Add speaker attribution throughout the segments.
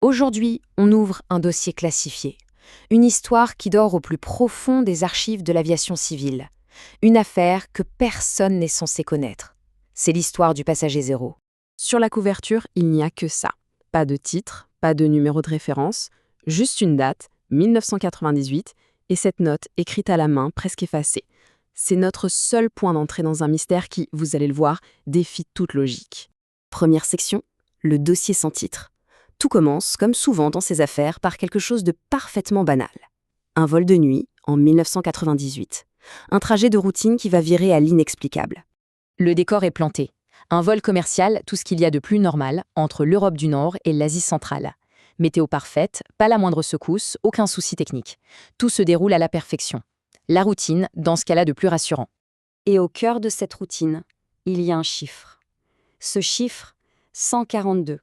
Speaker 1: Aujourd'hui, on ouvre un dossier classifié. Une histoire qui dort au plus profond des archives de l'aviation civile. Une affaire que personne n'est censé connaître. C'est l'histoire du passager zéro.
Speaker 2: Sur la couverture, il n'y a que ça. Pas de titre, pas de numéro de référence, juste une date, 1998, et cette note écrite à la main, presque effacée. C'est notre seul point d'entrée dans un mystère qui, vous allez le voir, défie toute logique. Première section, le dossier sans titre. Tout commence, comme souvent dans ces affaires, par quelque chose de parfaitement banal. Un vol de nuit, en 1998. Un trajet de routine qui va virer à l'inexplicable.
Speaker 1: Le décor est planté. Un vol commercial, tout ce qu'il y a de plus normal, entre l'Europe du Nord et l'Asie centrale. Météo parfaite, pas la moindre secousse, aucun souci technique. Tout se déroule à la perfection. La routine, dans ce cas-là de plus rassurant.
Speaker 3: Et au cœur de cette routine, il y a un chiffre. Ce chiffre, 142.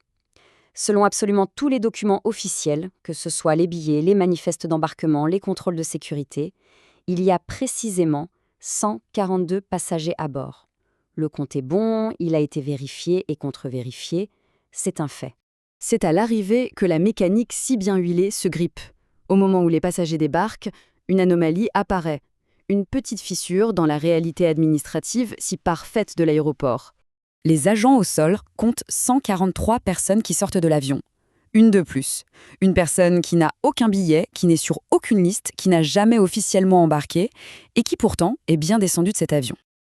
Speaker 3: Selon absolument tous les documents officiels, que ce soit les billets, les manifestes d'embarquement, les contrôles de sécurité, il y a précisément 142 passagers à bord. Le compte est bon, il a été vérifié et contre-vérifié, c'est un fait.
Speaker 2: C'est à l'arrivée que la mécanique si bien huilée se grippe. Au moment où les passagers débarquent, une anomalie apparaît. Une petite fissure dans la réalité administrative si parfaite de l'aéroport. Les agents au sol comptent 143 personnes qui sortent de l'avion. Une de plus. Une personne qui n'a aucun billet, qui n'est sur aucune liste, qui n'a jamais officiellement embarqué et qui pourtant est bien descendue de cet avion.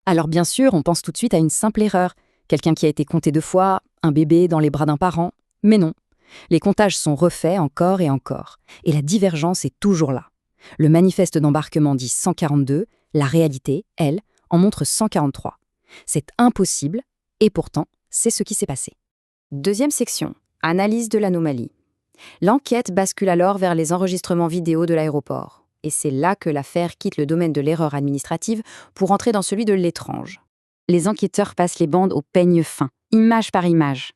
Speaker 1: Alors bien sûr, on pense tout de suite à une simple erreur. Quelqu'un qui a été compté 2 fois, un bébé dans les bras d'un parent. Mais non. Les comptages sont refaits encore et encore. Et la divergence est toujours là. Le manifeste d'embarquement dit 142, la réalité, elle, en montre 143. C'est impossible, et pourtant, c'est ce qui s'est passé.
Speaker 3: Deuxième section, analyse de l'anomalie. L'enquête bascule alors vers les enregistrements vidéo de l'aéroport. Et c'est là que l'affaire quitte le domaine de l'erreur administrative pour entrer dans celui de l'étrange. Les enquêteurs passent les bandes au peigne fin, image par image.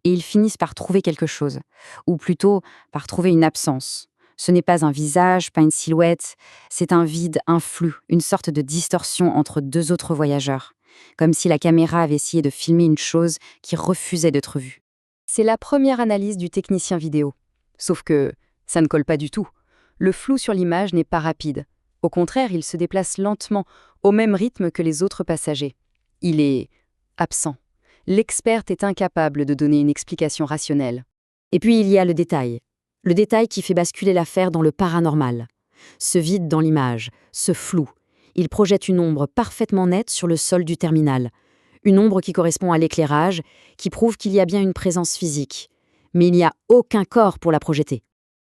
Speaker 3: Et ils finissent par trouver quelque chose. Ou plutôt, par trouver une absence. Ce n'est pas un visage, pas une silhouette, c'est un vide, un flou, une sorte de distorsion entre 2 autres voyageurs. Comme si la caméra avait essayé de filmer une chose qui refusait d'être vue. C'est la première analyse du technicien vidéo. Sauf que ça ne colle pas du tout. Le flou sur l'image n'est pas rapide. Au contraire, il se déplace lentement, au même rythme que les autres passagers. Il est absent. L'expert est incapable de donner une explication rationnelle. Et puis il y a le détail. Le détail qui fait basculer l'affaire dans le paranormal. Ce vide dans l'image, ce flou. Il projette une ombre parfaitement nette sur le sol du terminal. Une ombre qui correspond à l'éclairage, qui prouve qu'il y a bien une présence physique. Mais il n'y a aucun corps pour la projeter.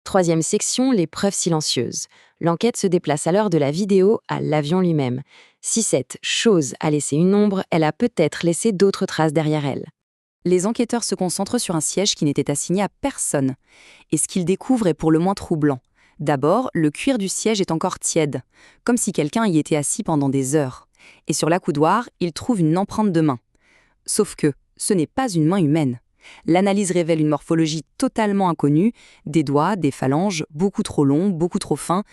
Speaker 3: Troisième section, les preuves silencieuses. L'enquête se déplace à l'heure de la vidéo à l'avion lui-même. Si cette chose a laissé une ombre, elle a peut-être laissé d'autres traces derrière elle. Les enquêteurs se concentrent sur un siège qui n'était assigné à personne. Et ce qu'ils découvrent est pour le moins troublant. D'abord, le cuir du siège est encore tiède, comme si quelqu'un y était assis pendant des heures. Et sur l'accoudoir, ils trouvent une empreinte de main. Sauf que ce n'est pas une main humaine. L'analyse révèle une morphologie totalement inconnue, des doigts, des phalanges, beaucoup trop longs, beaucoup trop fins.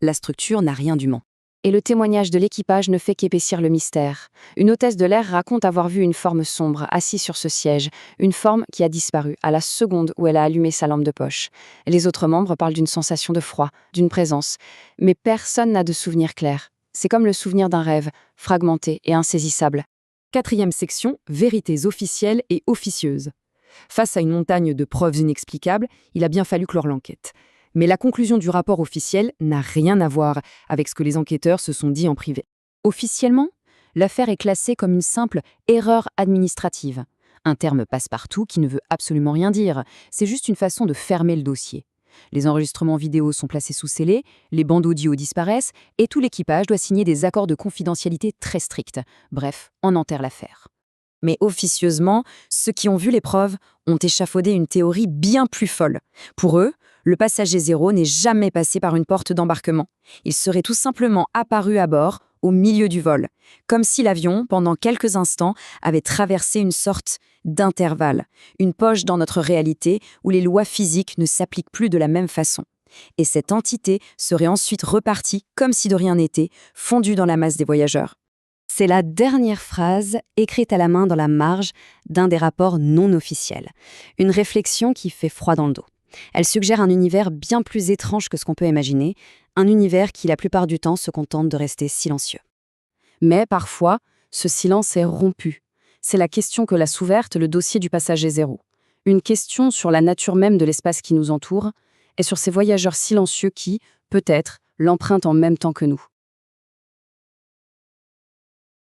Speaker 3: La structure n'a rien d'humain. Et le témoignage de l'équipage ne fait qu'épaissir le mystère. Une hôtesse de l'air raconte avoir vu une forme sombre assise sur ce siège, une forme qui a disparu à la seconde où elle a allumé sa lampe de poche. Les autres membres parlent d'une sensation de froid, d'une présence, mais personne n'a de souvenir clair. C'est comme le souvenir d'un rêve, fragmenté et insaisissable.
Speaker 2: Quatrième section, vérités officielles et officieuses. Face à une montagne de preuves inexplicables, il a bien fallu clore l'enquête. Mais la conclusion du rapport officiel n'a rien à voir avec ce que les enquêteurs se sont dit en privé. Officiellement, l'affaire est classée comme une simple erreur administrative. Un terme passe-partout qui ne veut absolument rien dire. C'est juste une façon de fermer le dossier. Les enregistrements vidéo sont placés sous scellé, les bandes audio disparaissent et tout l'équipage doit signer des accords de confidentialité très stricts. Bref, on enterre l'affaire. Mais officieusement, ceux qui ont vu les preuves ont échafaudé une théorie bien plus folle. Pour eux, le passager zéro n'est jamais passé par une porte d'embarquement. Il serait tout simplement apparu à bord, au milieu du vol, comme si l'avion, pendant quelques instants, avait traversé une sorte d'intervalle, une poche dans notre réalité où les lois physiques ne s'appliquent plus de la même façon. Et cette entité serait ensuite repartie, comme si de rien n'était, fondue dans la masse des voyageurs. C'est la dernière phrase écrite à la main dans la marge d'un des rapports non officiels. Une réflexion qui fait froid dans le dos.
Speaker 3: Elle suggère un univers bien plus étrange que ce qu'on peut imaginer, un univers qui la plupart du temps se contente de rester silencieux.
Speaker 2: Mais parfois, ce silence est rompu. C'est la question que laisse ouverte le dossier du passager zéro. Une question sur la nature même de l'espace qui nous entoure et sur ces voyageurs silencieux qui, peut-être, l'empruntent en même temps que nous.